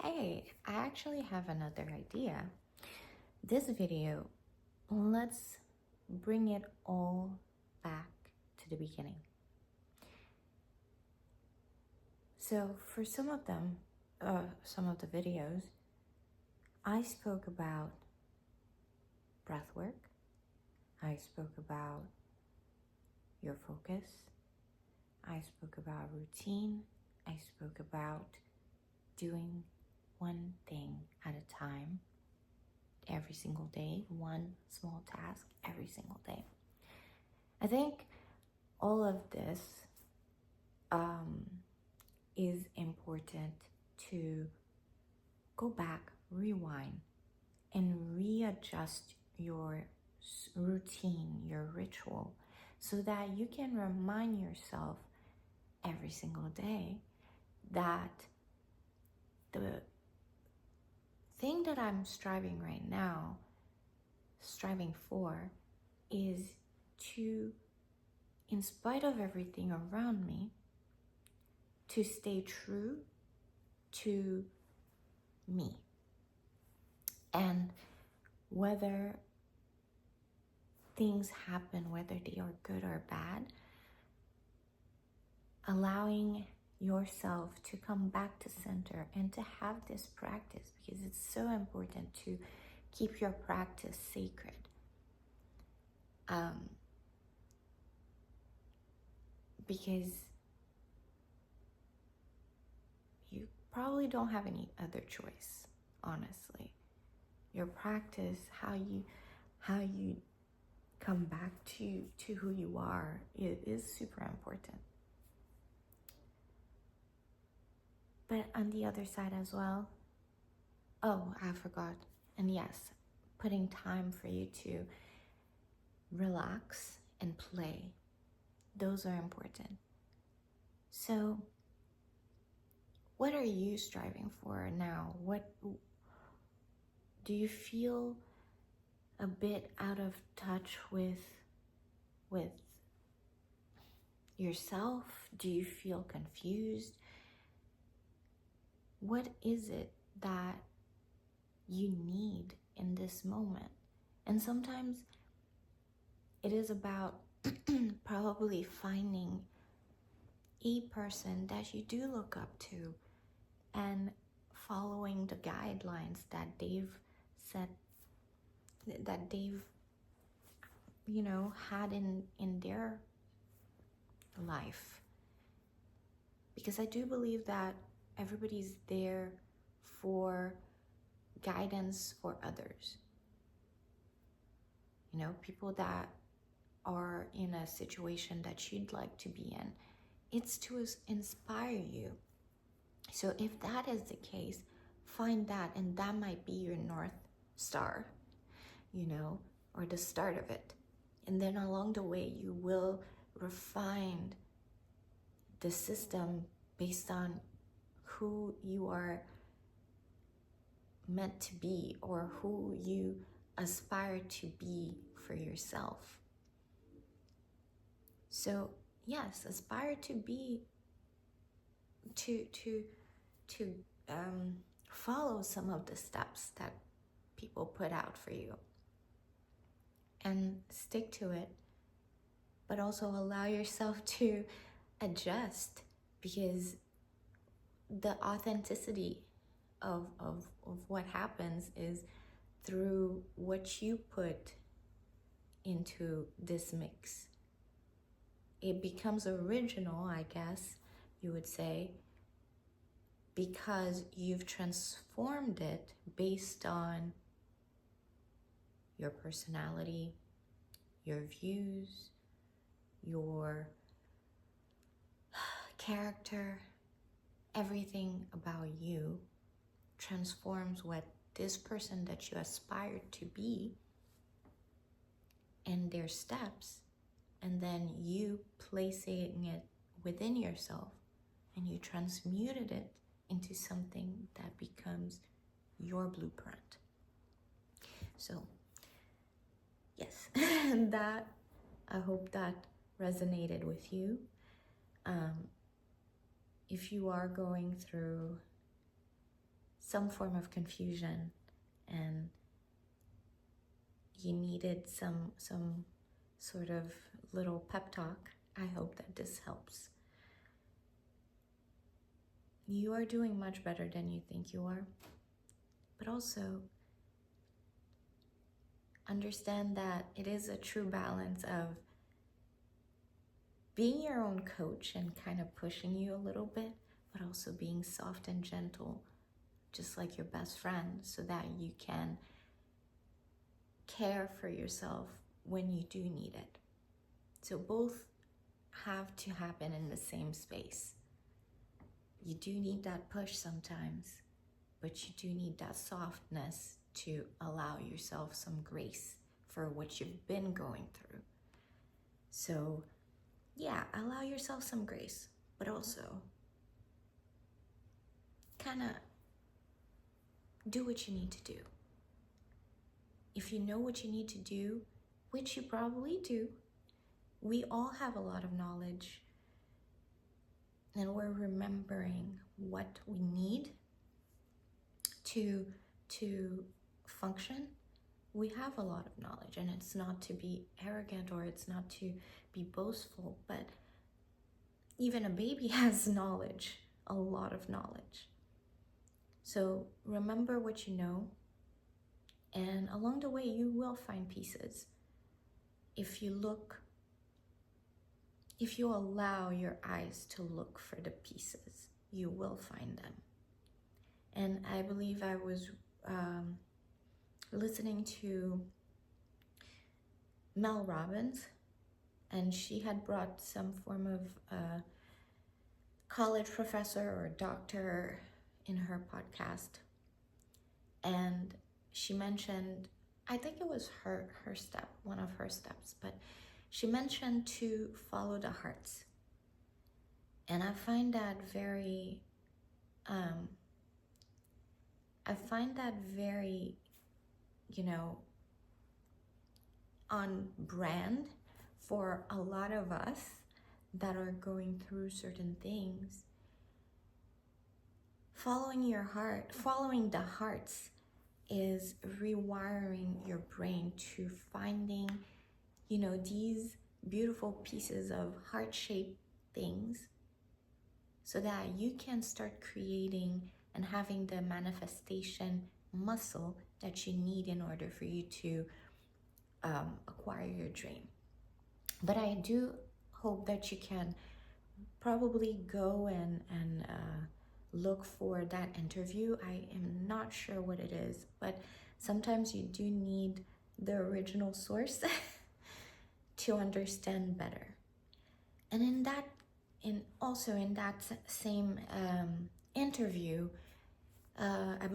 hey, I actually have another idea. This video, let's bring it all back to the beginning. So for some of the videos, I spoke about breath work. I spoke about your focus. I spoke about routine. I spoke about doing one thing at a time every single day, one small task every single day. I think all of this is important to go back, rewind, and readjust your routine, your ritual, so that you can remind yourself every single day that the thing that I'm striving for is to, in spite of everything around me, to stay true to me. And whether things happen, whether they are good or bad, allowing yourself to come back to center and to have this practice, because it's so important to keep your practice sacred. Because you probably don't have any other choice, honestly. Your practice, how you come back to who you are, it is super important. But on the other side as well, oh, I forgot. And yes, putting time for you to relax and play. Those are important. So, what are you striving for now? What do you feel a bit out of touch with yourself? Do you feel confused? What is it that you need in this moment? And sometimes it is about probably finding a person that you do look up to and following the guidelines that they've set, that they've had in their life. Because I do believe that everybody's there for guidance for others. People that are in a situation that you'd like to be in. It's to inspire you. So if that is the case, find that, and that might be your North Star, or the start of it. And then along the way, you will refine the system based on who you are meant to be or who you aspire to be for yourself. So yes, aspire to be, to follow some of the steps that people put out for you and stick to it, but also allow yourself to adjust, because the authenticity of what happens is through what you put into this mix. It becomes original, I guess you would say, because you've transformed it based on your personality, your views, your character. Everything about you transforms what this person that you aspire to be and their steps, and then you placing it within yourself, and you transmuted it into something that becomes your blueprint. So yes, that, I hope that resonated with you. If you are going through some form of confusion and you needed some sort of little pep talk, I hope that this helps. You are doing much better than you think you are, but also understand that it is a true balance of being your own coach and kind of pushing you a little bit, but also being soft and gentle, just like your best friend, so that you can care for yourself when you do need it. So both have to happen in the same space. You do need that push sometimes, but you do need that softness to allow yourself some grace for what you've been going through. So yeah, allow yourself some grace, but also kind of do what you need to do. If you know what you need to do, which you probably do, we all have a lot of knowledge, and we're remembering what we need to function. We have a lot of knowledge, and it's not to be arrogant or it's not to be boastful, but even a baby has knowledge, a lot of knowledge. So remember what you know, and along the way you will find pieces. If you allow your eyes to look for the pieces, you will find them. And I believe I was listening to Mel Robbins, and she had brought some form of college professor or doctor in her podcast, and she mentioned, I think it was her step, one of her steps, but she mentioned to follow the hearts. And I find that very on brand for a lot of us that are going through certain things. Following your heart, following the hearts, is rewiring your brain to finding, these beautiful pieces of heart-shaped things, so that you can start creating and having the manifestation muscle that you need in order for you to acquire your dream. But I do hope that you can probably go and look for that interview. I am not sure what it is, but sometimes you do need the original source to understand better. And in that same interview, I believe